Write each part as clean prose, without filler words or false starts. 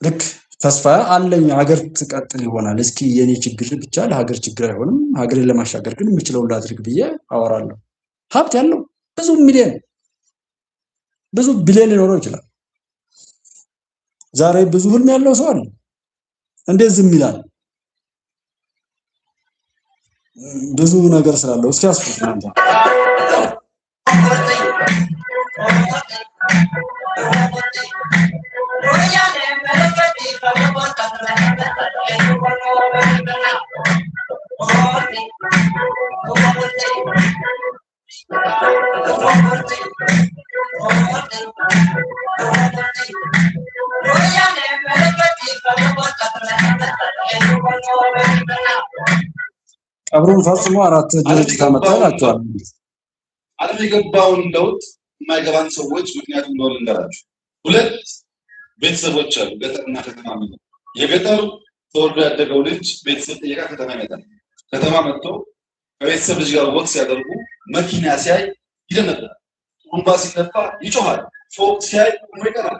ልክ ተስፋ አለኝ ሀገር ትቀጥል ይሆናል። እስኪ የኔ ችግር ብቻ ለሀገር ችግር አይሆንም፣ ሀገርን ለማሻገር ግን የምችለውን ላድርግ ብዬ አወራለሁ። ሀብት ያለው ብዙ ሚሊዮን ብዙ ቢሊዮን ሊኖረው ይችላል። ዛሬ ብዙ ህልም ያለው ሰው አለ። እንዴት ዝም ይላል? ብዙ ነገር ስላለው እስኪ አስቡት እናንተ። ቀብሩን ፈጽሞ 4 ድርጅት አመጣላችኋል። ዓለም የገባውን ለውጥ የማይገባን ሰዎች ምክንያቱም እንደሆነ ልንገራችሁ። 2 ቤተሰቦች አሉ፣ ገጠርና ከተማ ነው። የገጠሩ ተወልዶ ያደገው ልጅ ቤተሰብ ጥየቃ ከተማ ይመጣል። ከተማ መጥቶ ከቤተሰብ ልጅ ጋር ወቅት ሲያደርጉ መኪና ሲያይ ይደነግጣል። ሩምባ ሲነፋ ይጮሃል። ፎቅ ሲያይ ቆሞ ይቀራል።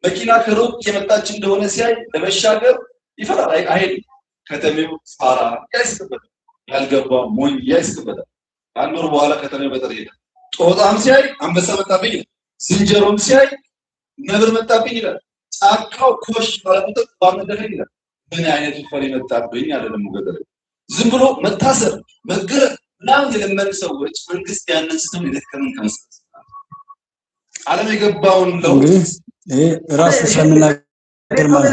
መኪና ከሩቅ የመጣች እንደሆነ ሲያይ ለመሻገር ይፈራል፣ አይሄድም። ከተሜው ፋራ ያይስበታል፣ ያልገባው ሞኝ ያይስበታል። አንድ ወር በኋላ ከተሜው ገጠር ይሄዳል። ጦጣም ሲያይ አንበሳ መጣብኝ ይላል። ዝንጀሮም ሲያይ ነብር መጣብኝ ይላል። ጫካው ኮሽ ባለቁጥር ባመደፈኝ ይላል። ምን አይነት ፈሪ መጣብኝ አይደለም ገጠር። ዝም ብሎ መታሰር መገረፍ ምናምን የለመዱ ሰዎች መንግስት ያንን ስተም ይደከምን ከመስጠት ዓለም የገባውን ለውጥ ይሄ ራሱ ስለምናገር ማለት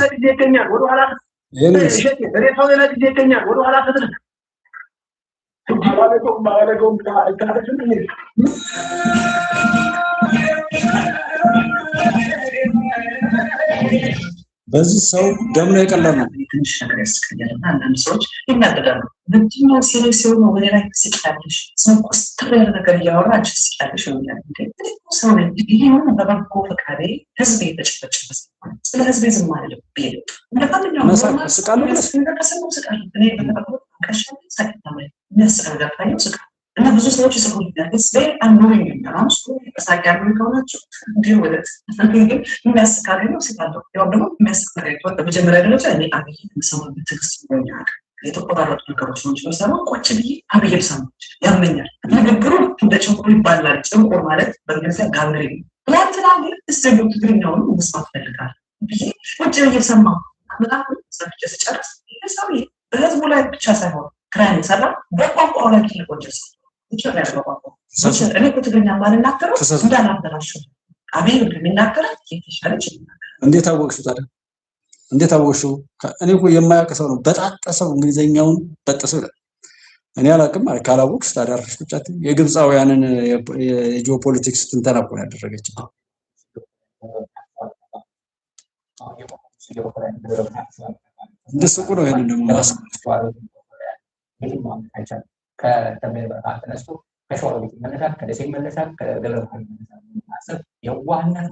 በዚህ ሰው ደም ነው የቀለመው። ትንሽ ነገር ያስቀኛልና አንዳንድ ሰዎች ይናደዳሉ። ምንድነው ሲሪየስ ነው ወደ ላይ ስቃለሽ ሰው ኮስተር ያለ ነገር እያወራች ስቃለሽ ነው የሚለው። ሰው ነው ይሄ ነው በበጎ ፈቃዴ ህዝብ የተጨፈጨፈ ስለ ህዝብ ዝም ማለት ቢል እንደማንኛውም ስቃሉ ስቃሉ እኔ በተፈጥሮ ከሻለ ሳይታመ የሚያስቀርዳፋኝ ስቃሉ እና ብዙ ሰዎች ይሰሩኛል። ህዝብ አንዱኝ ራሱ ተሳቂያሉ ከሆናችሁ እንዲሁ ወለት ግን የሚያስቃሪ ነው ሲባል ያው ደግሞ የሚያስቃሪ ነው። በመጀመሪያ ደረጃ እኔ አብይ ሰሞኑን ትግስት ይሆናል የተቆራረጡ ነገሮች ነው የሚሰማው። ቁጭ ብዬ አብይ ሰሞኑን ያመኛል። ንግግሩ እንደ ጭንቁር ይባላል። ጭንቁር ማለት በእንግሊዝኛ ጋንግሪን ፕላትናል እስቲ ትግርኛውን መስማት ፈልጋለሁ ብዬ ቁጭ ብዬ ሰማሁ። በጣም ሰፍቼ ስጨርስ ይሄ በህዝቡ ላይ ብቻ ሳይሆን ክራይም ሰራ በቋንቋው ላይ ሊቆጨስ እኔ ትግርኛ ማልናገረው እንዳላበላሸው አብይ እንደሚናገረው የተሻለች እንዴት አወቅሽው ታዲያ? እንዴት አወቅሽው? እኔ እኮ የማያውቅ ሰው ነው በጣጠሰው እንግሊዘኛውን በጥሰው ይላል። እኔ አላውቅም ማለት ካላወቅሽ ታዲያ አርፈሽ ቁጭ አትይ። የግብፃውያንን የጂኦፖለቲክስ ትንተና እኮ ነው ያደረገችው። እንደሱ ነው ይሄንን ደግሞ ማስቀር ከተነስቶ ከሸዋሮ ቤት መነሳት ከደሴ መነሳት ከደብረ ብርሃን መነሳት የዋህነት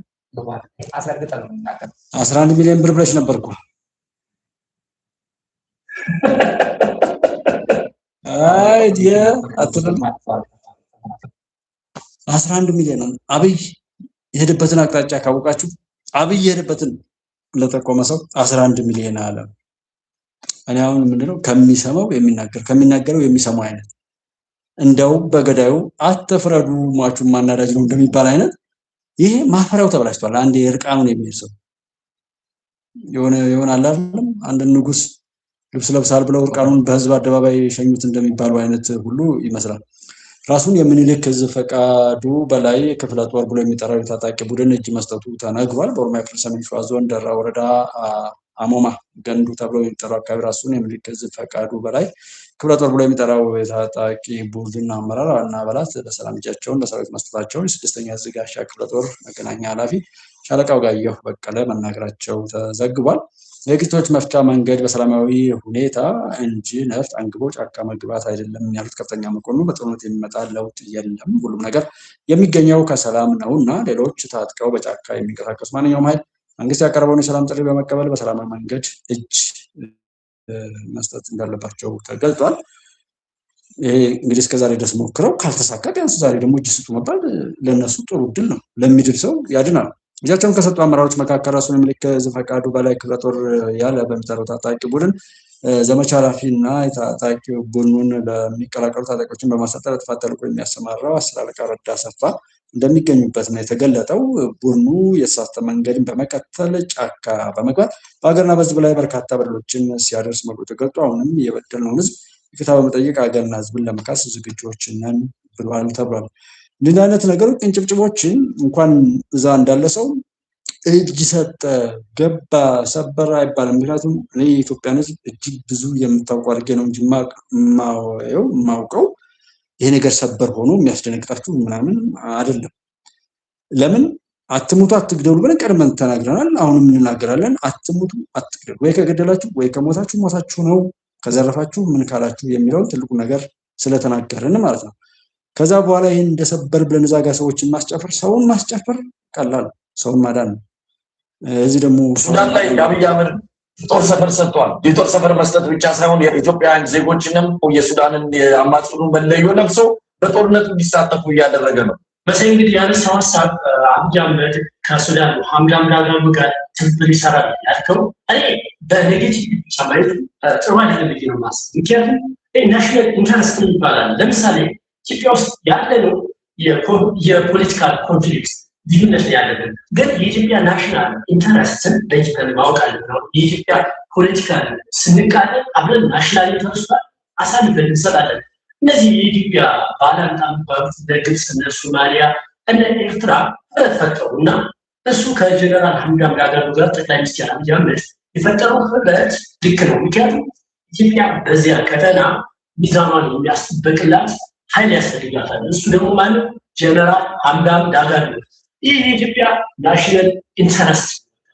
አስረግጠን ነው የምናገር። 11 ሚሊዮን ብር ብለሽ ነበር እኮ። አይ ዲያ አትልም 11 ሚሊዮን ነው። አብይ የሄደበትን አቅጣጫ ካወቃችሁ አብይ የሄደበትን ለተቆመ ሰው 11 ሚሊዮን አለ። እኔ አሁን ምንድነው ከሚሰማው የሚናገር ከሚናገረው የሚሰማው አይነት እንደው በገዳዩ አትፍረዱ ሟቹን ማናዳጅ ነው እንደሚባል አይነት ይሄ ማፈሪያው ተበላሽቷል። አንዴ እርቃኑን የሚሄድ ሰው የሆነ አላለም አንድ ንጉስ ልብስ ለብሳል ብለው እርቃኑን በህዝብ አደባባይ ሸኙት እንደሚባሉ አይነት ሁሉ ይመስላል። ራሱን የምኒልክ ህዝብ ፈቃዱ በላይ ክፍለ ጦር ብሎ የሚጠራው ታጣቂ ቡድን እጅ መስጠቱ ተነግሯል። በኦሮሚያ ክልል ሰሜን ሸዋ ዞን ደራ ወረዳ አሞማ ገንዱ ተብሎ የሚጠራው አካባቢ ራሱን የምኒልክ ህዝብ ፈቃዱ በላይ ክፍለ ጦር ብሎ የሚጠራው ታጣቂ ቡድን አመራር እና አባላት ለሰላም እጃቸውን ለሰራዊት መስጠታቸውን 6ኛ ዝጋሻ ክፍለ ጦር መገናኛ ኃላፊ ሻለቃው ጋየሁ በቀለ መናገራቸው ተዘግቧል። የግጭቶች መፍቻ መንገድ በሰላማዊ ሁኔታ እንጂ ነፍጥ አንግቦ ጫካ መግባት አይደለም ያሉት ከፍተኛ መኮንኑ በጦርነት የሚመጣ ለውጥ የለም፣ ሁሉም ነገር የሚገኘው ከሰላም ነውና ሌሎች ታጥቀው በጫካ የሚንቀሳቀሱ ማንኛውም ኃይል መንግስት ያቀረበውን የሰላም ጥሪ በመቀበል በሰላማዊ መንገድ እጅ መስጠት እንዳለባቸው ተገልጿል። ይሄ እንግዲህ እስከዛሬ ድረስ ሞክረው ካልተሳካ ቢያንስ ዛሬ ደግሞ እጅ ስጡ መባል ለነሱ ጥሩ ድል ነው። ለሚድል ሰው ያድናል። እጃቸውን ከሰጡ አመራሮች መካከል ራሱን የሚልክ ዝፈቃዱ በላይ ክፍለ ጦር ያለ በሚጠራው ታጣቂ ቡድን ዘመቻ ኃላፊና የታጣቂ ቡድኑን ለሚቀላቀሉ ታጣቂዎችን በማሰልጠን ለጥፋት ተልዕኮ የሚያሰማራው 10 አለቃ ረዳ አሰፋ እንደሚገኙበት ነው የተገለጠው። ቡድኑ የተሳሳተ መንገድን በመከተል ጫካ በመግባት በሀገርና በህዝብ ላይ በርካታ በደሎችን ሲያደርስ መቆየቱ ተገልጦ አሁንም የበደልነውን ህዝብ ይቅርታ በመጠየቅ ሀገርና ህዝብን ለመካስ ዝግጁዎች ነን ብሏል ተብሏል። እንዲህ አይነት ነገሮች ቅንጭብጭቦችን እንኳን እዛ እንዳለ ሰው እጅ ሰጠ ገባ ሰበረ አይባልም። ምክንያቱም እኔ የኢትዮጵያን ህዝብ እጅግ ብዙ የምታውቀው አድርጌ ነው እንጂ የማውቀው ይሄ ነገር ሰበር ሆኖ የሚያስደነግጣችሁ ምናምን አይደለም። ለምን አትሙቱ አትግደሉ ብለን ቀድመን ተናግረናል። አሁንም እንናገራለን። አትሙቱ አትግደሉ፣ ወይ ከገደላችሁ ወይ ከሞታችሁ ሞታችሁ ነው፣ ከዘረፋችሁ ምን ካላችሁ የሚለውን ትልቁ ነገር ስለተናገርን ማለት ነው። ከዛ በኋላ ይሄን እንደሰበር ብለን እዛ ጋር ሰዎችን ማስጨፈር፣ ሰውን ማስጨፈር ቀላል፣ ሰውን ማዳን ነው። እዚህ ደግሞ ሱዳን ላይ አብይ አህመድ ጦር ሰፈር ሰጥቷል። የጦር ሰፈር መስጠት ብቻ ሳይሆን የኢትዮጵያውያን ዜጎችንም የሱዳንን የአማጽኑ መለዮ ለብሰው በጦርነቱ እንዲሳተፉ እያደረገ ነው። በዚህ እንግዲህ ያነሳው ሀሳብ አብይ አህመድ ከሱዳን ሐምዳም ዳጋሎ ጋር ትብብር ይሰራል ያልከው እኔ በኔጌቲቭ ብቻ ማየት ጥሩ አይደለም ብዬ ነው የማስበው። ምክንያቱም ናሽናል ኢንተረስት ይባላል። ለምሳሌ ኢትዮጵያ ውስጥ ያለነው የፖለቲካል ኮንፍሊክት ልዩነት ያለብን፣ ግን የኢትዮጵያ ናሽናል ኢንተረስትን ለይተን ማወቅ አለብን። የኢትዮጵያ ፖለቲካል ስንቃጠል አብረን ናሽናል ኢንተረስቷን አሳልፈን እንሰጣለን። እነዚህ የኢትዮጵያ ባላንጣ የሚባሉት እነ ግብፅ፣ እነ ሶማሊያ፣ እነ ኤርትራ ህብረት ፈጠሩ እና እሱ ከጀነራል ሐምዳም ዳጋሎ ጋር ጠቅላይ ሚኒስትር አብይ አህመድ የፈጠረው ህብረት ልክ ነው። ምክንያቱም ኢትዮጵያ በዚያ ቀጠና ሚዛኗን የሚያስጠብቅላት ኃይል ያስፈልጋታል። እሱ ደግሞ ማለት ጀነራል ሐምዳም ዳጋሎ። ይህ የኢትዮጵያ ናሽናል ኢንተረስት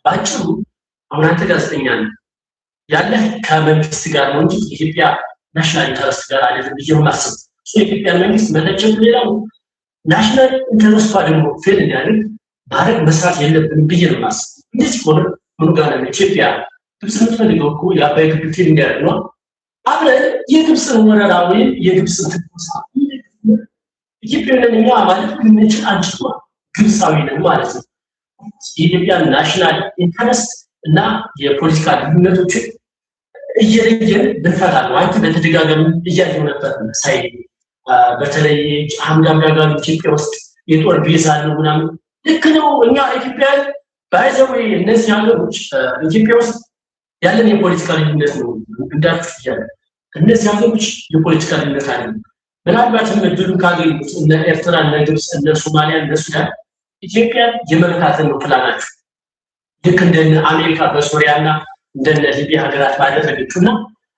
ባጭሩ አሁን አንተ ጋዜጠኛ ነህ ያለህ ከመንግስት ጋር ነው እንጂ የኢትዮጵያ ናሽናል ኢንተረስት ጋር አይደለም ብዬ ነው የማስበው። እሱ የኢትዮጵያ መንግስት መተቸት ሌላው፣ ናሽናል ኢንተረስቷ ደግሞ ፌል እንዲያደርግ ማድረግ መስራት የለብንም ብዬ ነው የማስበው። እንደዚህ ከሆነ ምኑ ጋር ነው ኢትዮጵያ ግብፅ የምትፈልገው እኮ የአባይ ግድብ ፌል እንዲያደርግ ነው። አብረን የግብፅን ወረራ ወይም የግብፅን ትኩሳ ኢትዮጵያውያን እኛ ማለት ምንጭ አንጭቷ ግብፃዊ ነን ማለት ነው። የኢትዮጵያ ናሽናል ኢንተረስት እና የፖለቲካ ልዩነቶችን እየለየን ብንፈታ ነው። አንተ በተደጋጋሚ እያየሁ ነበር ሳይ በተለይ ሐምዳም ዳጋሎ ኢትዮጵያ ውስጥ የጦር ቤዝ አለው ምናምን ልክ ነው። እኛ ኢትዮጵያውያን ባይዘው እነዚህ ሀገሮች ኢትዮጵያ ውስጥ ያለን የፖለቲካ ልዩነት ነው እንዳትፍ ይያለ እነዚህ ሀገሮች የፖለቲካ ልዩነት አለ። ምናልባትም እድሉን ካገኙት እነ ኤርትራ፣ እነ ግብፅ፣ እነ ሶማሊያ፣ እነ ሱዳን ኢትዮጵያ የመመካከል ነው ፕላናቸው። ልክ እንደነ አሜሪካ በሶሪያና እንደነ ሊቢያ ሀገራት ባደረገችውና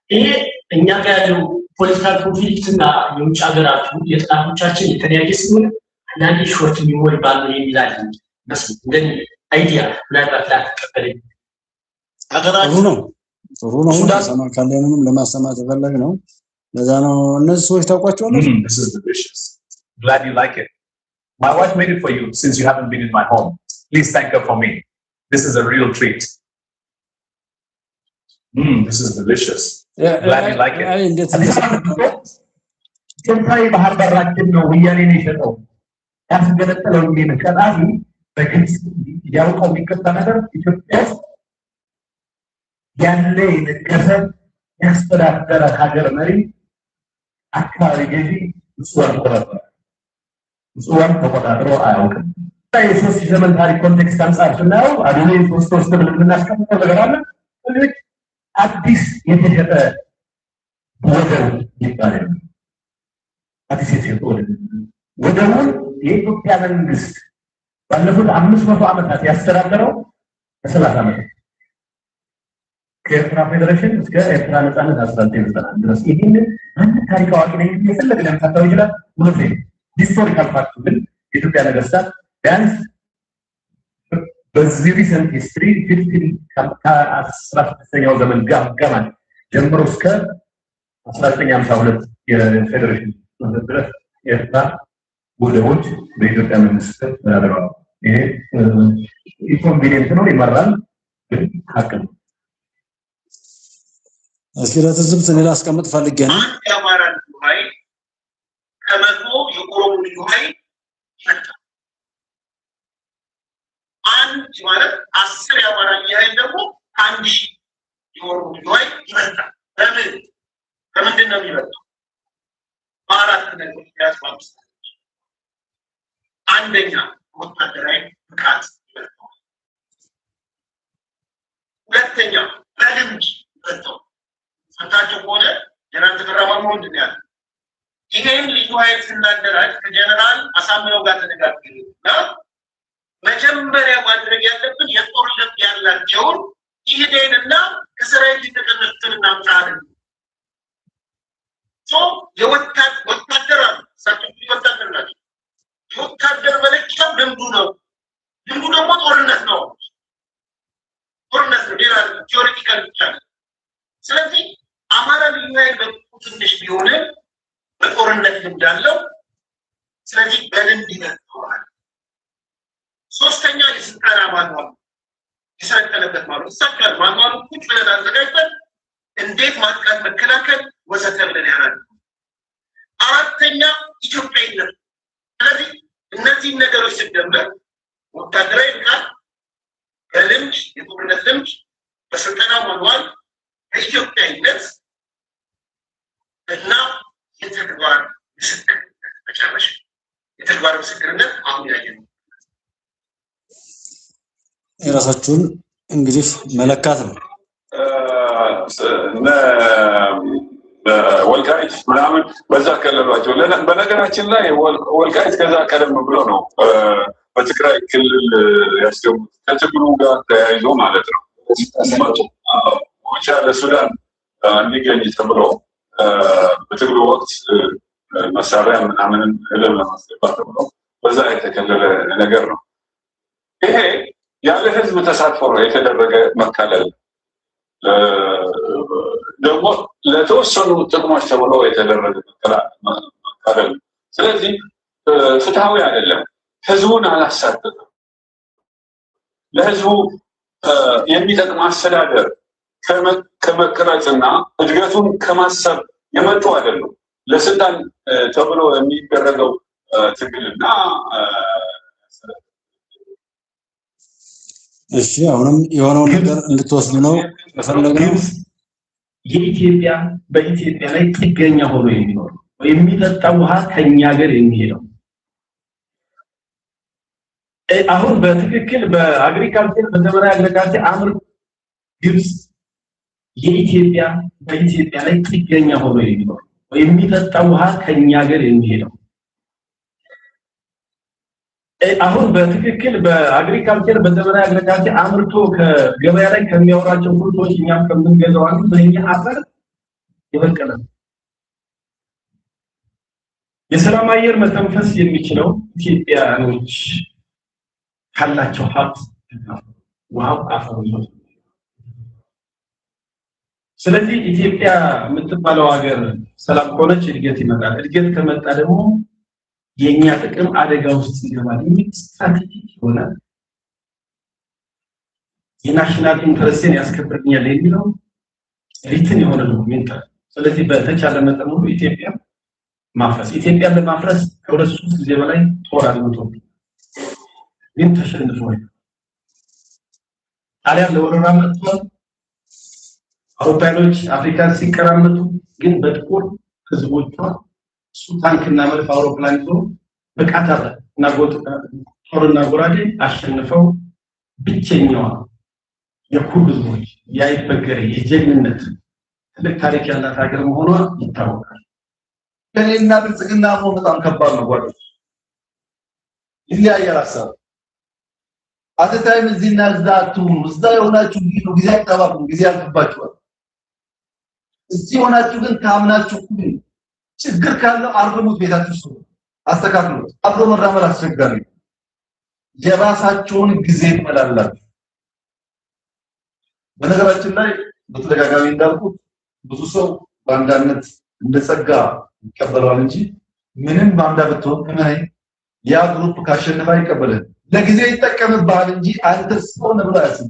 ይሄ እኛ ጋር ያለው ፖለቲካል ኮንፍሊክትና የውጭ ሀገራቱ የጥናቶቻችን የተለያየ ስለሆነ አንዳንዴ ሾርት ሚሞሪ ባለው የሚላል መስሎኝ እንደኔ አይዲያ ምናልባት ላትቀበለኝ ጥሩ ነው ሱዳን ካለንም ለማሰማት ተፈለግ ነው። ለዛ ነው እነዚህ ሰዎች ታውቋቸዋለህ። This is delicious. Glad you like it. My wife made it for you since you haven't been in my home. Please thank her for me. This is a real treat. This is delicious. Glad you like it. ኢትዮጵያዊ ባህር በራችን ነው ወያኔ ነው የሸጠው ያስገለጠለው እንዴ መከራሪ በግልጽ ያውቀው የሚገባ ነገር ኢትዮጵያ ያለ የነገሰ ያስተዳደረ ሀገር መሪ አካባቢ ገዢ እሱን ተቆጣጥሮ አያውቅም። የሶስት ዘመን ታሪክ ኮንቴክስት አንጻር ስናየው አድኔ ሶስት ብለን የምናስቀምጠው ነገር አለ። አዲስ የተሸጠ ወደብ ይባላል። አዲስ የተሸጠ ወደቡን የኢትዮጵያ መንግስት ባለፉት 500 ዓመታት ያስተዳደረው 30 ዓመት ከኤርትራ ፌዴሬሽን እስከ ኤርትራ ነጻነት 1991 ድረስ ይሄን አንድ ታሪክ አዋቂ ነኝ የፈለገ ለምታታው ይችላል። ሁሉ ሂስቶሪካል ፋክት ግን የኢትዮጵያ ነገስታት ቢያንስ በዚህ ሪሰንት ሂስትሪ 16ኛው ዘመን ገማን ጀምሮ እስከ 1952 የፌዴሬሽን ድረስ ኤርትራ ወደቦች በኢትዮጵያ መንግስት ተዳድረዋል። ይሄ ኢንኮንቪኒየንት ነው ይመራል፣ ግን ሀቅ ነው። እስኪ ለትዝብት እኔ ላስቀምጥ ፈልጌ ነው። አንድ የአማራ ልዩ ኃይል ከመቶ የኦሮሞ ልዩ ኃይል ይመጣል። አንድ ማለት 10 የአማራ ኃይል ደግሞ 1000 የኦሮሞ ኃይል ይመጣል። ለምንድን ነው የሚመጣው? በአራት ነገሮች ያስባብስ። አንደኛ ወታደራዊ ብቃት ይመጣል። ሁለተኛ በልምድ ይመጣል። ሰምታችሁ ከሆነ ጀነራል ተፈራ ማሞ ምንድን ያለው? ይሄን ልዩ ኃይል ስናደራጅ ከጀነራል አሳምነው ጋር ተነጋግረንና መጀመሪያ ማድረግ ያለብን የጦር ልምድ ያላቸውን ይሄድንና ከሰራዊት የተቀነሱትን እናምጣለን። ወታደር ወታደር ናቸው። የወታደር መለኪያው ልምዱ ነው። ልምዱ ደግሞ ጦርነት ነው። ሌላ ቲዎሪቲካል ብቻ ነው። ስለዚህ አማራ ልዩ ኃይል ትንሽ ቢሆንም በጦርነት ልምድ አለው። ስለዚህ በልምድ ይመጣዋል። ሶስተኛ የስልጠና ማንዋል የሰለጠነበት ማለት ይሳካል። ማንዋሉ ቁጭ ብለን አዘጋጅተን እንዴት ማጥቃት መከላከል ወዘተ ብለን ያራል። አራተኛ ኢትዮጵያዊነት። ስለዚህ እነዚህ ነገሮች ሲደመር ወታደራዊ ብቃት፣ በልምድ የጦርነት ልምድ፣ በስልጠና ማንዋል፣ በኢትዮጵያዊነት እና የተግባር ምስክርነት መጨረሻ የተግባር ምስክርነት አሁን ያየነው የራሳችሁን እንግዲህ መለካት ነው። ወልቃይት ምናምን በዛ ከለሏቸው። በነገራችን ላይ ወልቃይት ከዛ ቀደም ብሎ ነው በትግራይ ክልል ያስገቡት ከትግሉ ጋር ተያይዞ ማለት ነው። ብቻ ለሱዳን እንዲገኝ ተብሎ በትግሉ ወቅት መሳሪያ ምናምንን እህል ለማስገባት ተብሎ በዛ የተከለለ ነገር ነው። ይሄ ያለ ህዝብ ተሳትፎ ነው የተደረገ መካለል ደግሞ ለተወሰኑ ጥቅሞች ተብሎ የተደረገ መካለል። ስለዚህ ፍትሃዊ አይደለም። ህዝቡን አላሳተፈም። ለህዝቡ የሚጠቅም አስተዳደር ከመቅረጽና እድገቱን ከማሰብ የመጡ አይደሉም። ለስልጣን ተብሎ የሚደረገው ትግልና እሺ አሁንም የሆነውን ነገር እንድትወስዱ ነው የፈለግነው። የኢትዮጵያ በኢትዮጵያ ላይ ጥገኛ ሆኖ የሚኖር የሚጠጣ ውሃ ከኛ ሀገር የሚሄደው አሁን በትክክል በአግሪካልቸር በዘመናዊ አግሪካልቸር አምርቶ ግብጽ የኢትዮጵያ በኢትዮጵያ ላይ ጥገኛ ሆኖ የሚኖር የሚጠጣ ውሃ ከኛ ሀገር የሚሄደው አሁን በትክክል በአግሪካልቸር በዘመናዊ አግሪካልቸር አምርቶ ከገበያ ላይ ከሚያወራቸው ምርቶች እኛም ከምንገዛው አንዱ በእኛ አፈር የበቀለ የሰላም አየር መተንፈስ የሚችለው ኢትዮጵያኖች ካላቸው ሀብት ውሃው አፈሩ ነው። ስለዚህ ኢትዮጵያ የምትባለው ሀገር ሰላም ከሆነች እድገት ይመጣል። እድገት ከመጣ ደግሞ የኛ ጥቅም አደጋ ውስጥ ይገባል። ስትራቴጂክ ሆነ የናሽናል ኢንተረስትን ያስከብርኛል የሚለው ሪትን የሆነ ዶክሜንት። ስለዚህ በተቻለ መጠን ሁሉ ኢትዮጵያ ማፍረስ ኢትዮጵያን ለማፍረስ ከሁለት ሶስት ጊዜ በላይ ጦር አድርጎ ግን ተሸንፎ ጣሊያን ለወረራ መጥቷል። አውሮፓውያኖች አፍሪካን ሲቀራመጡ ግን በጥቁር ህዝቦቿ ታንክና መድፍ አውሮፕላን ይዞ በቃታ እና ጦርና ጎራዴ አሸንፈው ብቸኛዋ የኩርድ ህዝቦች ያይበገሬ የጀግንነት ትልቅ ታሪክ ያላት ሀገር መሆኗ ይታወቃል። ከኔና ብልጽግና ነው በጣም ከባድ ነው ጓዶች ይለያያል ሀሳብ አተታይም እዚህና እዛቱ እዛ የሆናችሁ ጊዜ አጣባቡ ጊዜ አልፈባችኋል። እዚህ ሆናችሁ ግን ታምናችሁ ችግር ካለው አርሙት ቤታችሁ አስተካክሉት። አብሮ መራመድ አስቸጋሪ የራሳችሁን ጊዜ ይመላላችሁ። በነገራችን ላይ በተደጋጋሚ እንዳልኩት ብዙ ሰው ባንዳነት እንደጸጋ ይቀበላል እንጂ ምንም ባንዳ ብትሆን ከመይ ያ ግሩፕ ካሸነፈ አይቀበልም። ለጊዜው ይጠቀምብሃል እንጂ አንተ ሰው ነው ብሎ ያስብ።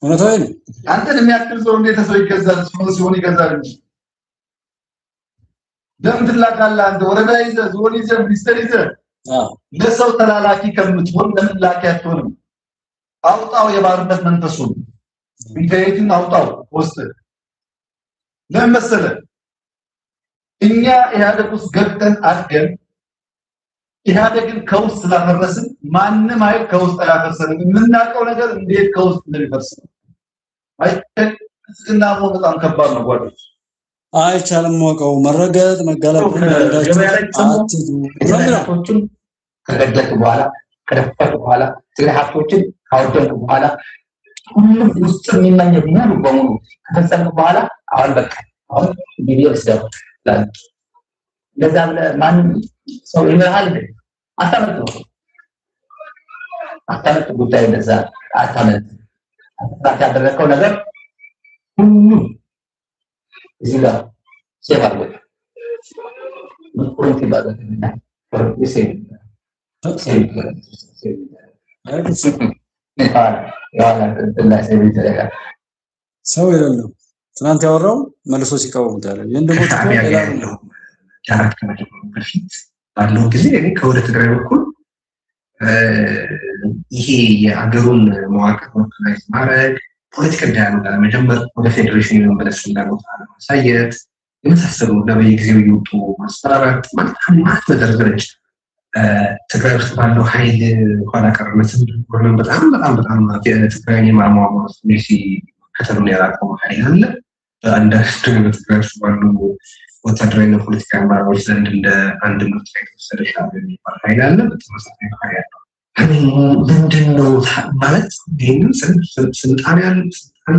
እውነታው ነው። አንተን የሚያክል ሰው እንዴት ሰው ይገዛል? ሲሆን ይገዛል እንጂ ለምን ትላካለህ? አንተ ወረዳ ይዘህ ዞን ይዘህ ሚኒስተር ይዘህ ለሰው ተላላኪ ከምትሆን ለምን ላኪ አትሆንም? አውጣው የባርነት መንፈሱን ቢታይትን አውጣው ውስጥ ለምን መሰለህ እኛ ኢህአዴግ ውስጥ ገብተን አድገን ኢህአዴግን ከውስጥ ስላፈረስን ማንም ኃይል ከውስጥ አያፈርሰንም። የምናውቀው ነገር እንዴት ከውስጥ እንደሚፈርስ ነው። አይተና በጣም ከባድ ነው ጓዶች። አይቻልም ወቀው መረገጥ መጋለጥ ሀብቶችን ከገደልክ በኋላ ከደፈርክ በኋላ ትግራይ ሀብቶችን ካወደምክ በኋላ ሁሉም ውስጥ የሚመኝ ሙሉ በሙሉ ከተፈጸመ በኋላ አሁን በቃ አሁን ቢቢኤስ ደው ለዛ ማንም ሰው ይመሃል አታመጥ ጉዳይ ለዛ አታመጥ ያደረከው ነገር ሁሉ እዚህ ጋር ሴባል ወይ ምን ይባላል ሰው የሌለው ትናንት ያወራው መልሶ ሲቃወሙት ያለ ያለው ጃራት ከመጀመሩ በፊት ባለው ጊዜ እኔ ከወደ ትግራይ በኩል ይሄ የአገሩን መዋቅር ኦርጋናይዝ ማድረግ ፖለቲካል ዳያሎግ ለመጀመር ወደ ፌዴሬሽን የመመለስ ፍላጎት ማሳየት የመሳሰሉ በየጊዜው እየወጡ ማስፈራራት ማለት መደረገች ትግራይ ውስጥ ባለው ኃይል ኋላ ቀርነትን በጣም የትግራይን የማሟሟት ሜሲ ከተሉን ያላቀሙ ኃይል አለ። አንዳንድ በትግራይ ውስጥ ባሉ ወታደራዊና ፖለቲካ አመራሮች ዘንድ እንደ አንድ ምርጫ የተወሰደ ሻዕቢያ የሚባል ኃይል አለ። በተመሳሳይ ኃይል ያለው ምንድነው ማለት ይህንን ስልጣን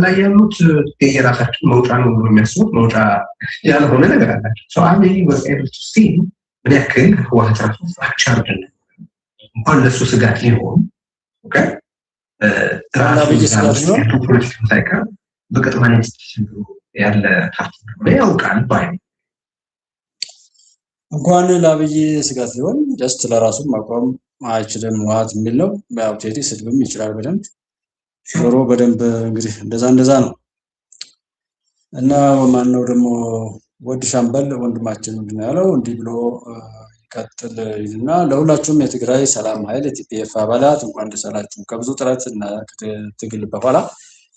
ላይ ያሉት የራሳችን መውጫ ነው ብሎ የሚያስቡት መውጫ ያልሆነ ነገር አላቸው። ሰው አንድ ወስኤብቱ ሲ ምን ያክል ህወሓት ራሱ ፍራክቸርድ ነው እንኳን ለሱ ስጋት ሊሆን ኦኬ ራሱ ፖለቲካ ሳይቀር በቀጥማነት ያለ ፓርቲ ነው ያውቃል ባይ እንኳን ለአብይ ስጋት ሊሆን ጀስት ለራሱ ማቋም አይችልም ህወሓት የሚለው በአውቶሪቲ ስድብም ይችላል በደንብ ሾሮ በደንብ እንግዲህ እንደዛ ነው እና ማን ነው ደግሞ ወድ ሻምበል ወንድማችን ምንድነው ያለው እንዲህ ብሎ ይቀጥል ይልና ለሁላችሁም የትግራይ ሰላም ኃይል የቲፒኤፍ አባላት እንኳን ደስ አላችሁ ከብዙ ጥረት እና ትግል በኋላ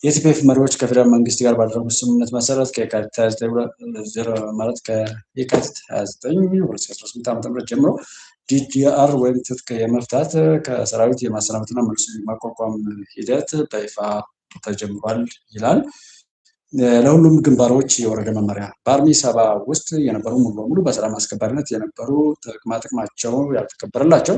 የቲፒኤፍ መሪዎች ከፌደራል መንግስት ጋር ባደረጉት ስምምነት መሰረት ከየካቲት 29 ዓ.ም ጀምሮ ዲዲአር ወይም ትጥቅ የመፍታት ከሰራዊት የማሰናበትና መልሶ የማቋቋም ሂደት በይፋ ተጀምሯል ይላል። ለሁሉም ግንባሮች የወረደ መመሪያ በአርሚ ሰባ ውስጥ የነበሩ ሙሉ በሙሉ በሰላም አስከባሪነት የነበሩ ጥቅማቸው ያልተከበረላቸው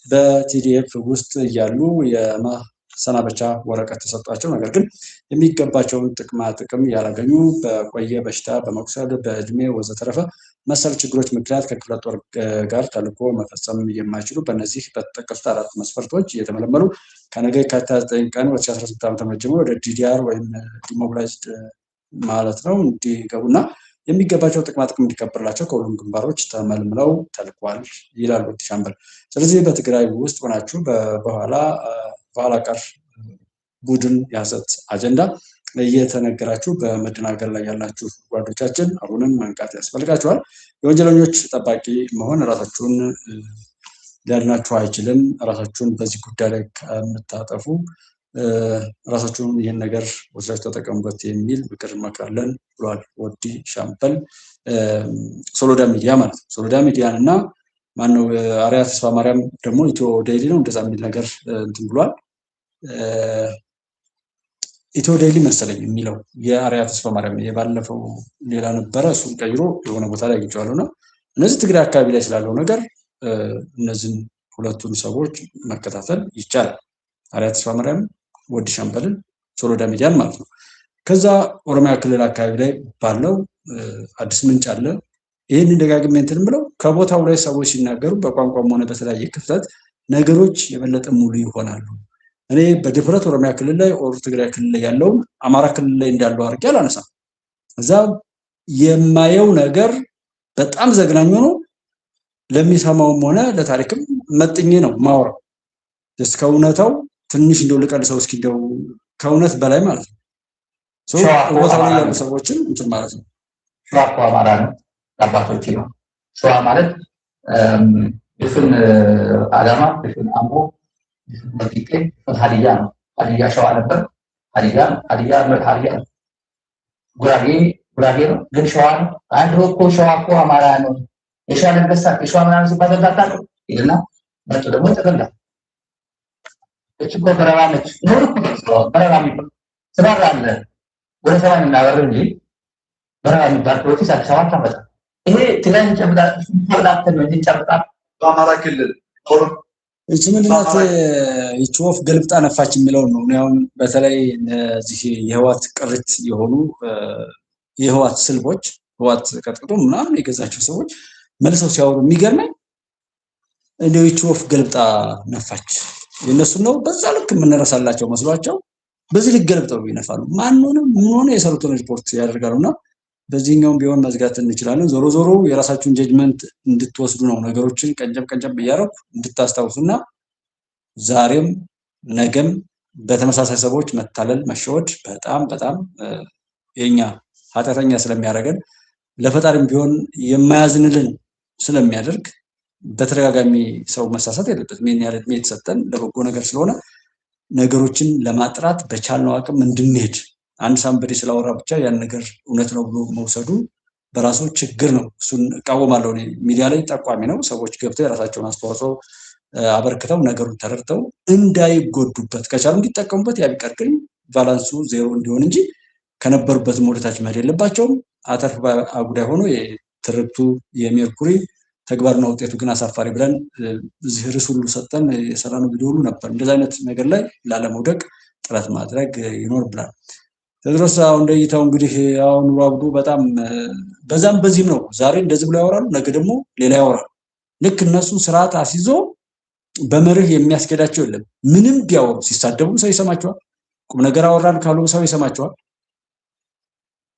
በቲዲኤፍ ውስጥ ያሉ የማሰናበቻ ወረቀት ተሰጧቸው ነገር ግን የሚገባቸውን ጥቅም ያላገኙ በቆየ በሽታ በመቁሰል በእድሜ ወዘተረፈ መሰል ችግሮች ምክንያት ከክፍለ ጦር ጋር ተልዕኮ መፈጸም የማይችሉ በእነዚህ በተጠቀሱት አራት መስፈርቶች እየተመለመሉ ከነገ የካቲት 9 ቀን 2018 ዓ.ም ጀምሮ ወደ ዲዲአር ወይም ዲሞቢላይዝድ ማለት ነው እንዲገቡና የሚገባቸው ጥቅም እንዲከበርላቸው ከሁሉም ግንባሮች ተመልምለው ተልኳል ይላሉ ሻምበል። ስለዚህ በትግራይ ውስጥ ሆናችሁ በኋላ ቀር ቡድን ያሰት አጀንዳ እየተነገራችሁ በመደናገር ላይ ያላችሁ ጓዶቻችን አሁንም መንቃት ያስፈልጋችኋል። የወንጀለኞች ጠባቂ መሆን ራሳችሁን ሊያድናችሁ አይችልም። ራሳችሁን በዚህ ጉዳይ ላይ ከምታጠፉ ራሳችሁን ይህን ነገር ወስዳችሁ ተጠቀሙበት የሚል ምክር እንመክራለን ብሏል ወዲ ሻምበል። ሶሎዳ ሚዲያ ማለት ነው። ሶሎዳ ሚዲያን እና ማነው አርያ ተስፋ ማርያም ደግሞ ኢትዮ ዴይሊ ነው እንደዛ የሚል ነገር እንትን ብሏል። ኢትዮ ዴይሊ መሰለኝ የሚለው የአርያ ተስፋ ማርያም የባለፈው ሌላ ነበረ እሱን ቀይሮ የሆነ ቦታ ላይ አግኝቼዋለሁና እነዚህ ትግራይ አካባቢ ላይ ስላለው ነገር እነዚህን ሁለቱን ሰዎች መከታተል ይቻላል። አርያ ተስፋ ማርያም ወዲ ሻምበልን ሶሎዳ ሚዲያን ማለት ነው። ከዛ ኦሮሚያ ክልል አካባቢ ላይ ባለው አዲስ ምንጭ አለ። ይህንን ደጋግሜ እንትን ብለው ከቦታው ላይ ሰዎች ሲናገሩ በቋንቋም ሆነ በተለያየ ክፍተት ነገሮች የበለጠ ሙሉ ይሆናሉ። እኔ በድፍረት ኦሮሚያ ክልል ላይ ኦር ትግራይ ክልል ላይ ያለውን አማራ ክልል ላይ እንዳለው አድርጌ አላነሳም። እዛ የማየው ነገር በጣም ዘግናኝ ነው። ለሚሰማውም ሆነ ለታሪክም መጥኜ ነው ማወራው። እስከ እውነታው ትንሽ እንደው ልቀልሰው እስኪ እንደው ከእውነት በላይ ማለት ነው። ቦታው ላይ ያሉ ሰዎችን እንትን ማለት ነው። ሸዋ አማራ ነው አባቶች ነው። ሸዋ ማለት ድፍን አዳማ፣ ድፍን አምቦ፣ ድፍን ወልቂጤ፣ ድፍን ሀዲያ ነው። ሀዲያ ሸዋ ነበር። ሀዲያ ጉራጌ ነው፣ ግን ሸዋ ነው። አንድ እኮ ሸዋ እኮ አማራ ነው፣ የሸዋ ነገስታት የሸዋ ምናምን ሲባል ተጋጣጣ ይልና መጡ ደግሞ ተገላ እቺ እኮ በረራ ነች ነው እኮ በረራ የሚባል ስራራ አለ ወደ ሰማይ እናበር እንጂ በረራ የሚባል ፕሮቴስ አዲስ አበባ ታመጣ። ይሄ ትግራይ ጨብጣትን ነው ጨብጣ በአማራ ክልል እቺ ምንድናት ይቺ ወፍ ገልብጣ ነፋች የሚለው ነው። አሁን በተለይ እዚህ የህዋት ቅርት የሆኑ የህዋት ስልቦች ህዋት ቀጥቅጦ ምናምን የገዛቸው ሰዎች መልሰው ሲያወሩ የሚገርመኝ እንደው ይቺ ወፍ ገልብጣ ነፋች የነሱ ነው። በዛ ልክ የምንረሳላቸው መስሏቸው በዚህ ልክ ገልብጠው ይነፋሉ። ማንንም ምን ሆነ የሰሩትን ሪፖርት ያደርጋሉና በዚህኛውም ቢሆን መዝጋት እንችላለን። ዞሮ ዞሮ የራሳችሁን ጀጅመንት እንድትወስዱ ነው ነገሮችን ቀንጨብ እያደረኩ እንድታስታውሱና ዛሬም ነገም በተመሳሳይ ሰዎች መታለል መሸወድ በጣም የኛ ኃጢአተኛ ስለሚያደርገን ለፈጣሪም ቢሆን የማያዝንልን ስለሚያደርግ በተደጋጋሚ ሰው መሳሳት የለበትም። ምን ያህል እድሜ የተሰጠን ለበጎ ነገር ስለሆነ ነገሮችን ለማጥራት በቻልነው አቅም እንድንሄድ አንድ ሳምበዴ ስላወራ ብቻ ያን ነገር እውነት ነው ብሎ መውሰዱ በራሱ ችግር ነው። እሱን እቃወማለሁ። ሚዲያ ላይ ጠቋሚ ነው። ሰዎች ገብተው የራሳቸውን አስተዋጽኦ አበርክተው ነገሩን ተረድተው እንዳይጎዱበት ከቻሉ እንዲጠቀሙበት ያ ቢቀር ግን ባላንሱ ዜሮ እንዲሆን እንጂ ከነበሩበት ወደታች መሄድ የለባቸውም። አተርፍ አጉዳይ ሆኖ የትርክቱ የሜርኩሪ ተግባርና ውጤቱ ግን አሳፋሪ ብለን እዚህ ርዕስ ሁሉ ሰጠን የሰራነው ቪዲዮ ሁሉ ነበር። እንደዚህ አይነት ነገር ላይ ላለመውደቅ ጥረት ማድረግ ይኖርብናል። ቴድሮስ አሁን እንደይታው እንግዲህ አሁን ኑሮ በጣም በዛም በዚህም ነው። ዛሬ እንደዚህ ብለው ያወራሉ፣ ነገ ደግሞ ሌላ ያወራሉ። ልክ እነሱ ስርዓት አስይዞ በመርህ የሚያስኬዳቸው የለም። ምንም ቢያወሩ ሲሳደቡ ሰው ይሰማቸዋል። ቁም ነገር አወራን ካሉ ሰው ይሰማቸዋል።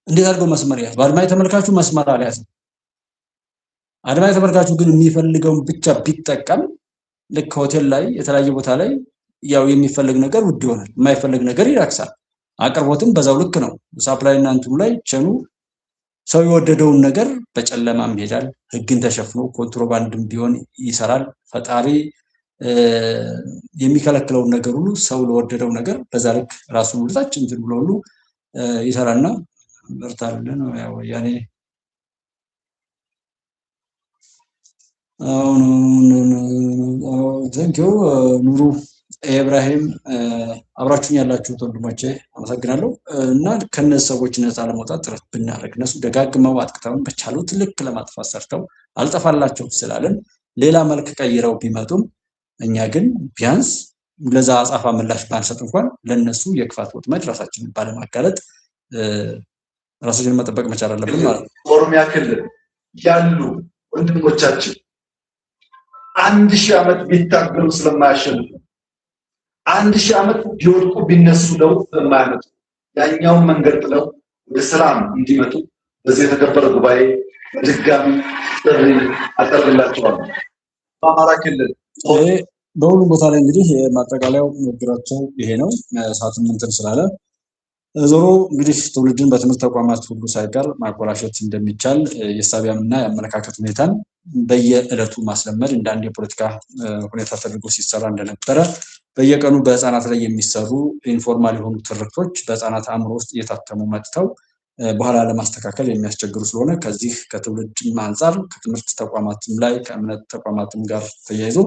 እንዴት አድርገው መስመር ያዝ። በአድማጭ ተመልካቹ መስመር አልያዝም። አድማጭ ተመልካቹ ግን የሚፈልገውን ብቻ ቢጠቀም ልክ ሆቴል ላይ የተለያየ ቦታ ላይ ያው የሚፈልግ ነገር ውድ ይሆናል፣ የማይፈልግ ነገር ይራክሳል። አቅርቦትም በዛው ልክ ነው። ሳፕላይ እና እንትኑ ላይ ቸኑ ሰው የወደደውን ነገር በጨለማም ይሄዳል። ህግን ተሸፍኖ ኮንትሮባንድም ቢሆን ይሰራል። ፈጣሪ የሚከለክለውን ነገር ሁሉ ሰው ለወደደው ነገር በዛ ልክ ራሱን ወደታች እንትን ብሎ ሁሉ ይሰራልና በርታልን ነው ያው ያኔ ቴንኪው ኑሩ ኢብራሂም አብራችሁኝ ያላችሁት ወንድሞቼ አመሰግናለሁ። እና ከነዚህ ሰዎች ነፃ ለመውጣት ጥረት ብናደርግ እነሱ ደጋግመው አጥቅተውን በቻሉት ልክ ለማጥፋት ሰርተው አልጠፋላቸው ስላለን ሌላ መልክ ቀይረው ቢመጡም እኛ ግን ቢያንስ ለዛ አጻፋ ምላሽ ባንሰጥ እንኳን ለነሱ የክፋት ወጥመድ ራሳችንን ባለማጋለጥ ራሳችንን መጠበቅ መቻል አለብን ማለት ነው። ኦሮሚያ ክልል ያሉ ወንድሞቻችን 1000 ዓመት ቢታገሉ ስለማያሸንፉ 1000 ዓመት ቢወድቁ ቢነሱ ለውጥ ስለማያመጡ ያኛውን መንገድ ጥለው ወደ ሰላም እንዲመጡ በዚህ የተከበረ ጉባኤ በድጋሚ ጥሪ አቀርብላችኋለሁ። በአማራ ክልል በሁሉም ቦታ ላይ እንግዲህ የማጠቃለያው ንግግራቸው ይሄ ነው። ሰዓቱም እንትን ስላለ ዞሮ እንግዲህ ትውልድን በትምህርት ተቋማት ሁሉ ሳይቀር ማቆራሸት እንደሚቻል የሳቢያምና የአመለካከት ሁኔታን በየዕለቱ ማስለመድ እንደ አንድ የፖለቲካ ሁኔታ ተደርጎ ሲሰራ እንደነበረ በየቀኑ በህፃናት ላይ የሚሰሩ ኢንፎርማል የሆኑ ትርክቶች በህፃናት አእምሮ ውስጥ እየታተሙ መጥተው በኋላ ለማስተካከል የሚያስቸግሩ ስለሆነ ከዚህ ከትውልድም አንጻር ከትምህርት ተቋማትም ላይ ከእምነት ተቋማትም ጋር ተያይዞ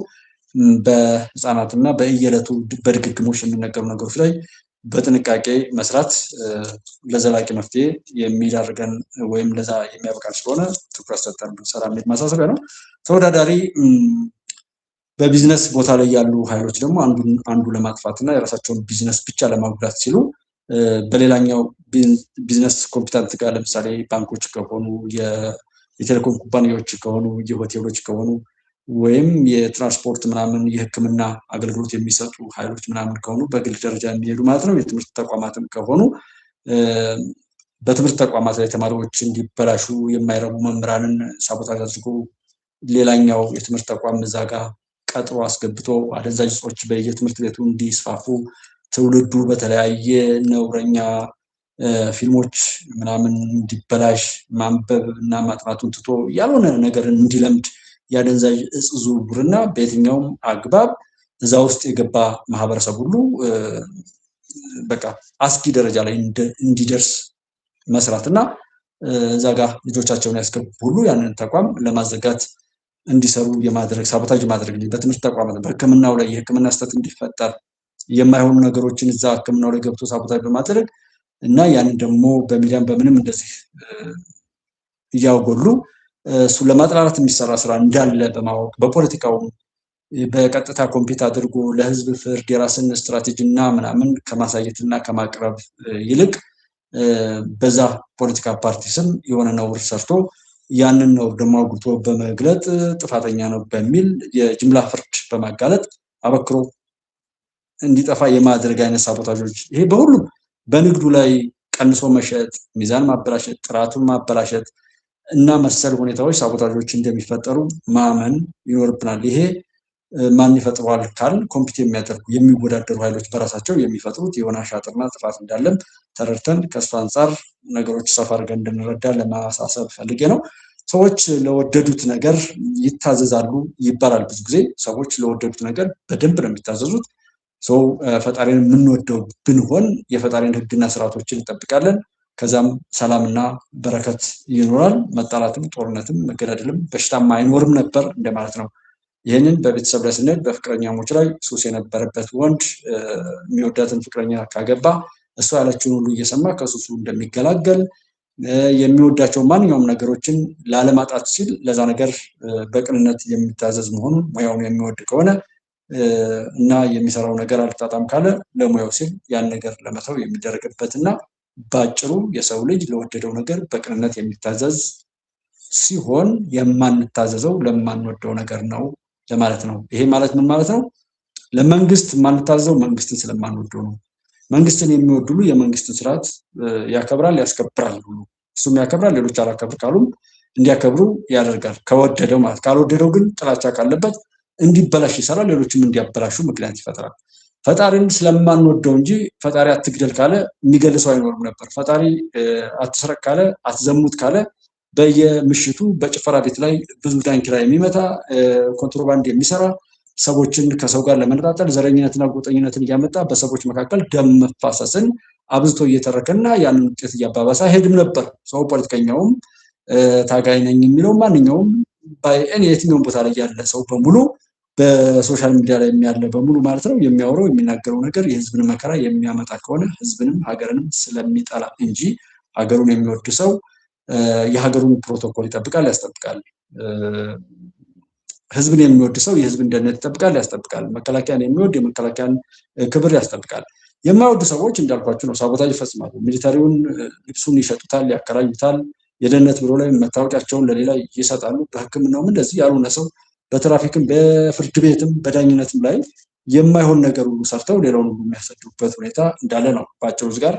በህፃናትና በየዕለቱ በድግግሞሽ የሚነገሩ ነገሮች ላይ በጥንቃቄ መስራት ለዘላቂ መፍትሄ የሚዳርገን ወይም ለዛ የሚያበቃን ስለሆነ ትኩረት ሰጥተን ብንሰራ የሚል ማሳሰቢያ ነው። ተወዳዳሪ በቢዝነስ ቦታ ላይ ያሉ ኃይሎች ደግሞ አንዱ ለማጥፋትና የራሳቸውን ቢዝነስ ብቻ ለማጉዳት ሲሉ በሌላኛው ቢዝነስ ኮምፒታንት ጋር ለምሳሌ ባንኮች ከሆኑ የቴሌኮም ኩባንያዎች ከሆኑ የሆቴሎች ከሆኑ ወይም የትራንስፖርት ምናምን የሕክምና አገልግሎት የሚሰጡ ኃይሎች ምናምን ከሆኑ በግል ደረጃ የሚሄዱ ማለት ነው። የትምህርት ተቋማትም ከሆኑ በትምህርት ተቋማት ላይ ተማሪዎች እንዲበላሹ የማይረቡ መምህራንን ሳቦታጅ አድርጎ ሌላኛው የትምህርት ተቋም እዛ ጋር ቀጥሮ አስገብቶ አደንዛዥ እጾች በየትምህርት ቤቱ እንዲስፋፉ ትውልዱ በተለያየ ነውረኛ ፊልሞች ምናምን እንዲበላሽ ማንበብ እና ማጥናቱን ትቶ ያልሆነ ነገርን እንዲለምድ የአደንዛዥ እጽ ዝውውርና በየትኛውም አግባብ እዛ ውስጥ የገባ ማህበረሰብ ሁሉ በቃ አስጊ ደረጃ ላይ እንዲደርስ መስራትና እዛ ጋር ልጆቻቸውን ያስገቡ ሁሉ ያንን ተቋም ለማዘጋት እንዲሰሩ የማድረግ ሳቦታጅ ማድረግ በትምህርት ተቋማት በሕክምናው ላይ የሕክምና ስህተት እንዲፈጠር የማይሆኑ ነገሮችን እዛ ሕክምናው ላይ ገብቶ ሳቦታጅ በማድረግ እና ያንን ደግሞ በሚዲያም በምንም እንደዚህ እያወገሉ እሱን ለማጥላላት የሚሰራ ስራ እንዳለ በማወቅ በፖለቲካው በቀጥታ ኮምፒት አድርጎ ለህዝብ ፍርድ የራስን ስትራቴጂና ምናምን ከማሳየትና ከማቅረብ ይልቅ በዛ ፖለቲካ ፓርቲ ስም የሆነ ነውር ሰርቶ ያንን ነውር ደግሞ አጉልቶ በመግለጥ ጥፋተኛ ነው በሚል የጅምላ ፍርድ በማጋለጥ አበክሮ እንዲጠፋ የማድረግ አይነት ሳቦታጆች ይሄ በሁሉም በንግዱ ላይ ቀንሶ መሸጥ፣ ሚዛን ማበላሸት፣ ጥራቱን ማበላሸት እና መሰል ሁኔታዎች ሳቦታጆች እንደሚፈጠሩ ማመን ይኖርብናል። ይሄ ማን ይፈጥረዋል ካል ኮምፒት የሚያደርጉ የሚወዳደሩ ኃይሎች በራሳቸው የሚፈጥሩት የሆነ አሻጥርና ጥፋት እንዳለም ተረድተን ከእሱ አንጻር ነገሮች ሰፋ አድርገን እንድንረዳ ለማሳሰብ ፈልጌ ነው። ሰዎች ለወደዱት ነገር ይታዘዛሉ ይባላል። ብዙ ጊዜ ሰዎች ለወደዱት ነገር በደንብ ነው የሚታዘዙት። ሰው ፈጣሪን የምንወደው ብንሆን የፈጣሪን ሕግና ስርዓቶችን እንጠብቃለን። ከዛም ሰላምና በረከት ይኖራል። መጣላትም፣ ጦርነትም፣ መገዳደልም በሽታም አይኖርም ነበር እንደማለት ነው። ይህንን በቤተሰብ ላይ ስንሄድ በፍቅረኛሞች ላይ ሱስ የነበረበት ወንድ የሚወዳትን ፍቅረኛ ካገባ እሷ ያለችውን ሁሉ እየሰማ ከሱሱ እንደሚገላገል የሚወዳቸው ማንኛውም ነገሮችን ላለማጣት ሲል ለዛ ነገር በቅንነት የሚታዘዝ መሆኑን ሙያውን የሚወድ ከሆነ እና የሚሰራው ነገር አልጣጣም ካለ ለሙያው ሲል ያን ነገር ለመተው የሚደረግበትና ባጭሩ የሰው ልጅ ለወደደው ነገር በቅንነት የሚታዘዝ ሲሆን የማንታዘዘው ለማንወደው ነገር ነው ለማለት ነው። ይሄ ማለት ምን ማለት ነው? ለመንግስት የማንታዘዘው መንግስትን ስለማንወደው ነው። መንግስትን የሚወድ ሁሉ የመንግስትን ስርዓት ያከብራል፣ ያስከብራል ሁሉ እሱም ያከብራል፣ ሌሎች አላከብር ካሉም እንዲያከብሩ ያደርጋል ከወደደው ማለት። ካልወደደው ግን ጥላቻ ካለበት እንዲበላሽ ይሰራል፣ ሌሎችም እንዲያበላሹ ምክንያት ይፈጥራል። ፈጣሪን ስለማንወደው እንጂ ፈጣሪ አትግደል ካለ የሚገልሰው አይኖርም ነበር። ፈጣሪ አትስረቅ ካለ አትዘሙት ካለ በየምሽቱ በጭፈራ ቤት ላይ ብዙ ዳንኪራ የሚመታ ኮንትሮባንድ የሚሰራ ሰዎችን ከሰው ጋር ለመነጣጠል ዘረኝነትና ጎጠኝነትን እያመጣ በሰዎች መካከል ደም መፋሰስን አብዝቶ እየተረከና ያንን ውጤት እያባባሰ አይሄድም ነበር። ሰው ፖለቲከኛውም ታጋይ ነኝ የሚለው ማንኛውም የትኛውም ቦታ ላይ ያለ ሰው በሙሉ በሶሻል ሚዲያ ላይ ያለ በሙሉ ማለት ነው የሚያወራው የሚናገረው ነገር የህዝብን መከራ የሚያመጣ ከሆነ ህዝብንም ሀገርንም ስለሚጠላ እንጂ ሀገሩን የሚወድ ሰው የሀገሩን ፕሮቶኮል ይጠብቃል፣ ያስጠብቃል። ህዝብን የሚወድ ሰው የህዝብን ደህንነት ይጠብቃል፣ ያስጠብቃል። መከላከያን የሚወድ የመከላከያን ክብር ያስጠብቃል። የማይወዱ ሰዎች እንዳልኳችሁ ነው ሳቦታጅ ይፈጽማሉ። ሚሊታሪውን ልብሱን ይሸጡታል፣ ያከራዩታል። የደህንነት ቢሮ ላይ መታወቂያቸውን ለሌላ ይሰጣሉ። በሕክምናውም እንደዚህ ያልሆነ ሰው በትራፊክም በፍርድ ቤትም በዳኝነትም ላይ የማይሆን ነገር ሁሉ ሰርተው ሌላውን ሁሉ የሚያሰዱበት ሁኔታ እንዳለ ነው። በአጭሩ ጋር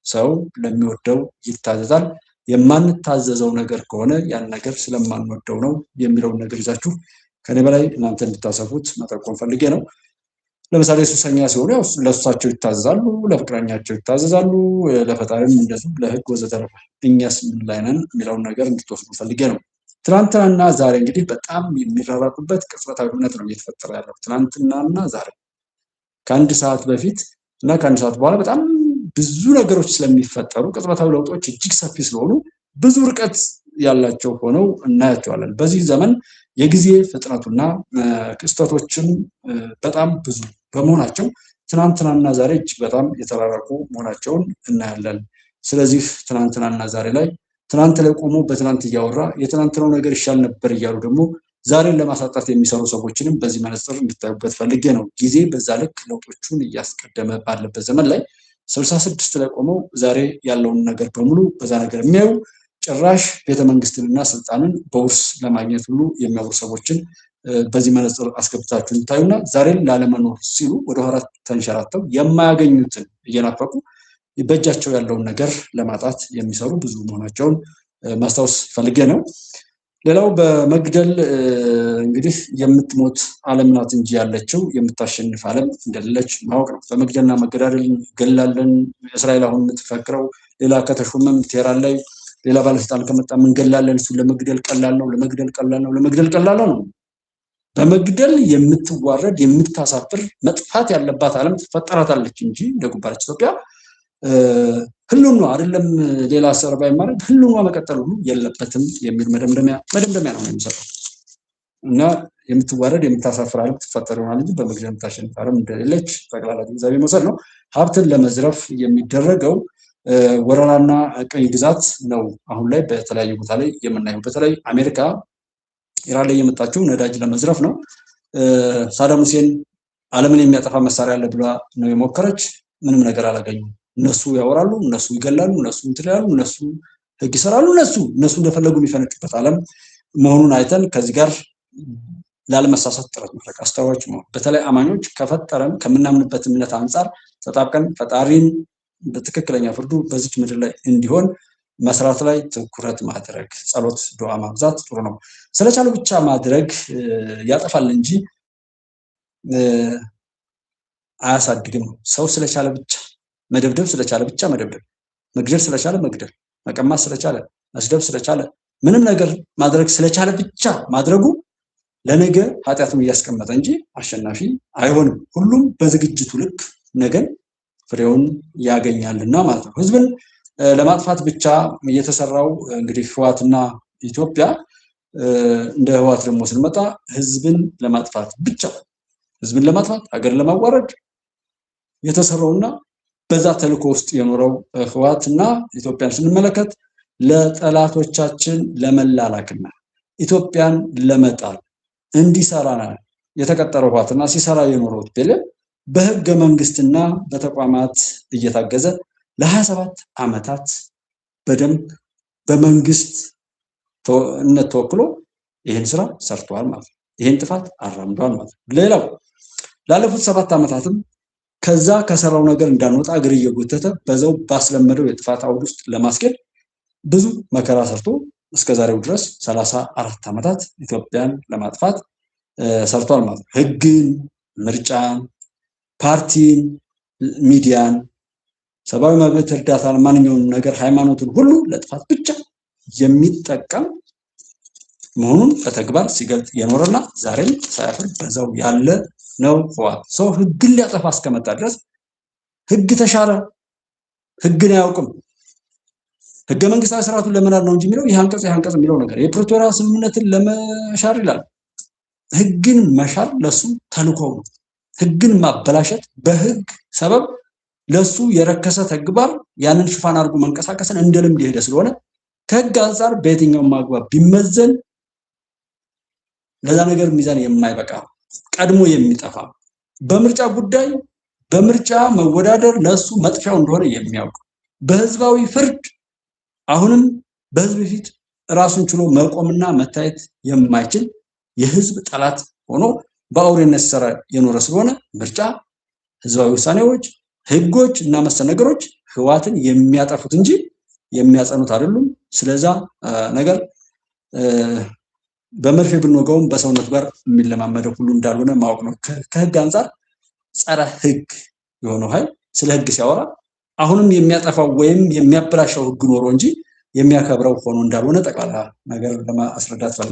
ሰው ለሚወደው ይታዘዛል። የማንታዘዘው ነገር ከሆነ ያን ነገር ስለማንወደው ነው የሚለውን ነገር ይዛችሁ ከኔ በላይ እናንተ እንድታሰፉት መጠቆም ፈልጌ ነው። ለምሳሌ ሱሰኛ ሲሆኑ ያው ለሱሳቸው ይታዘዛሉ፣ ለፍቅረኛቸው ይታዘዛሉ፣ ለፈጣሪም እንደዚሁ ለህግ ወዘተረፈ። እኛስ ምን ላይ ነን የሚለውን ነገር እንድትወስዱ ፈልጌ ነው። ትናንትናና ዛሬ እንግዲህ በጣም የሚራራቁበት ቅጽበታዊ እውነት ነው እየተፈጠረ ያለው። ትናንትናና ዛሬ ከአንድ ሰዓት በፊት እና ከአንድ ሰዓት በኋላ በጣም ብዙ ነገሮች ስለሚፈጠሩ ቅጽበታዊ ለውጦች እጅግ ሰፊ ስለሆኑ ብዙ ርቀት ያላቸው ሆነው እናያቸዋለን። በዚህ ዘመን የጊዜ ፍጥነቱና ክስተቶችን በጣም ብዙ በመሆናቸው ትናንትናና ዛሬ እጅግ በጣም የተራራቁ መሆናቸውን እናያለን። ስለዚህ ትናንትናና ዛሬ ላይ ትናንት ላይ ቆሞ በትናንት እያወራ የትናንትናው ነገር ይሻል ነበር እያሉ ደግሞ ዛሬን ለማሳጣት የሚሰሩ ሰዎችንም በዚህ መነጽር እንድታዩበት ፈልጌ ነው። ጊዜ በዛ ልክ ለውጦቹን እያስቀደመ ባለበት ዘመን ላይ 66 ላይ ቆመው ዛሬ ያለውን ነገር በሙሉ በዛ ነገር የሚያዩ ጭራሽ ቤተመንግስትንና ስልጣንን በውርስ ለማግኘት ሁሉ የሚያወሩ ሰዎችን በዚህ መነጽር አስገብታችሁ እንታዩና ዛሬን ላለመኖር ሲሉ ወደ ኋላ ተንሸራተው የማያገኙትን እየናፈቁ በእጃቸው ያለውን ነገር ለማጣት የሚሰሩ ብዙ መሆናቸውን ማስታወስ ፈልጌ ነው። ሌላው በመግደል እንግዲህ የምትሞት ዓለም ናት እንጂ ያለችው የምታሸንፍ ዓለም እንደሌለች ማወቅ ነው። በመግደልና መገዳደል እንገላለን። እስራኤል አሁን የምትፈክረው ሌላ ከተሾመም ቴህራን ላይ ሌላ ባለስልጣን ከመጣ እንገላለን። እሱን ለመግደል ቀላል ነው፣ ለመግደል ቀላል ነው፣ ለመግደል ቀላል ነው። በመግደል የምትዋረድ የምታሳፍር መጥፋት ያለባት ዓለም ትፈጠራታለች እንጂ እንደጉባለች ኢትዮጵያ ህልውና አይደለም ሌላ ሰርቫይ ማለት ህልውና መቀጠል ሁሉ የለበትም የሚል መደምደሚያ ነው የሚሰጠው እና የምትዋረድ የምታሳፍር ዓለም ትፈጠር ይሆናል እንጂ በመግደል የምታሸንፍ ዓለም እንደሌለች ጠቅላላ ግንዛቤ መውሰድ ነው። ሀብትን ለመዝረፍ የሚደረገው ወረራና ቅኝ ግዛት ነው አሁን ላይ በተለያዩ ቦታ ላይ የምናየው። በተለይ አሜሪካ ኢራን ላይ የመጣችው ነዳጅ ለመዝረፍ ነው። ሳዳም ሁሴን ዓለምን የሚያጠፋ መሳሪያ አለ ብላ ነው የሞከረች። ምንም ነገር አላገኙም። እነሱ ያወራሉ፣ እነሱ ይገላሉ፣ እነሱ እንትላሉ፣ እነሱ ህግ ይሰራሉ፣ እነሱ እንደፈለጉ የሚፈነጩበት ዓለም መሆኑን አይተን ከዚህ ጋር ላለመሳሳት ጥረት ማድረግ አስተዋዮች መሆን በተለይ አማኞች ከፈጠረን ከምናምንበት እምነት አንጻር ተጣብቀን ፈጣሪን በትክክለኛ ፍርዱ በዚች ምድር ላይ እንዲሆን መስራት ላይ ትኩረት ማድረግ፣ ጸሎት፣ ዱዓ ማብዛት ጥሩ ነው። ስለቻለ ብቻ ማድረግ ያጠፋል እንጂ አያሳድግም። ሰው ስለቻለ ብቻ መደብደብ ስለቻለ ብቻ መደብደብ፣ መግደል ስለቻለ መግደል፣ መቀማት ስለቻለ መስደብ ስለቻለ ምንም ነገር ማድረግ ስለቻለ ብቻ ማድረጉ ለነገ ኃጢአቱን እያስቀመጠ እንጂ አሸናፊ አይሆንም። ሁሉም በዝግጅቱ ልክ ነገን ፍሬውን ያገኛልና ማለት ነው። ህዝብን ለማጥፋት ብቻ እየተሰራው እንግዲህ ህወሓትና ኢትዮጵያ እንደ ህወሓት ደግሞ ስንመጣ ህዝብን ለማጥፋት ብቻ ህዝብን ለማጥፋት ሀገርን ለማዋረድ የተሰራውና በዛ ተልእኮ ውስጥ የኖረው ህወሓትና ኢትዮጵያን ስንመለከት ለጠላቶቻችን ለመላላክና ኢትዮጵያን ለመጣል እንዲሰራ የተቀጠረው ህወሓትና ሲሰራ የኖረው ቴሌም በህገ መንግስትና በተቋማት እየታገዘ ለ27 ዓመታት በደንብ በመንግስት ተወክሎ ይህን ስራ ሰርቷል ማለት ነው። ይህን ጥፋት አራምዷል ማለት ነው። ሌላው ላለፉት 7 ዓመታትም ከዛ ከሰራው ነገር እንዳንወጣ እግር እየጎተተ በዛው ባስለመደው የጥፋት አውድ ውስጥ ለማስኬድ ብዙ መከራ ሰርቶ እስከዛሬው ድረስ 34 ዓመታት ኢትዮጵያን ለማጥፋት ሰርቷል ማለት ነው። ህግን፣ ምርጫን፣ ፓርቲን፣ ሚዲያን፣ ሰብአዊ መብት፣ እርዳታን፣ ማንኛውንም ነገር ሃይማኖትን ሁሉ ለጥፋት ብቻ የሚጠቀም መሆኑን በተግባር ሲገልጥ የኖረና ዛሬም ሳያፍር በዛው ያለ ነው ህወሓት። ሰው ህግን ሊያጠፋ እስከመጣ ድረስ ህግ ተሻረ፣ ህግን አያውቅም። ህገ መንግስታዊ ስርዓቱን ለመናድ ነው እንጂ የሚለው ይህ አንቀጽ የሚለው ነገር የፕሪቶሪያ ስምምነትን ለመሻር ይላል። ህግን መሻር ለሱ ተልኮው ነው። ህግን ማበላሸት በህግ ሰበብ ለሱ የረከሰ ተግባር ያንን ሽፋን አድርጎ መንቀሳቀስን እንደ ልምድ የሄደ ስለሆነ ከህግ አንጻር በየትኛው ማግባብ ቢመዘን ለዛ ነገር ሚዛን የማይበቃ ቀድሞ የሚጠፋ በምርጫ ጉዳይ በምርጫ መወዳደር ለሱ መጥፊያው እንደሆነ የሚያውቅ በህዝባዊ ፍርድ አሁንም በህዝብ ፊት ራሱን ችሎ መቆምና መታየት የማይችል የህዝብ ጠላት ሆኖ በአውሬነት ሲሰራ የኖረ ስለሆነ ምርጫ፣ ህዝባዊ ውሳኔዎች፣ ህጎች እና መሰል ነገሮች ህወሓትን የሚያጠፉት እንጂ የሚያጸኑት አይደሉም። ስለዛ ነገር በመርፌ ብንወጋውም በሰውነት ጋር የሚለማመደው ሁሉ እንዳልሆነ ማወቅ ነው። ከህግ አንጻር ጸረ ህግ የሆነው ኃይል ስለ ህግ ሲያወራ አሁንም የሚያጠፋው ወይም የሚያበላሸው ህግ ኖሮ እንጂ የሚያከብረው ሆኖ እንዳልሆነ ጠቅላላ ነገር ለማስረዳት ፈልጌ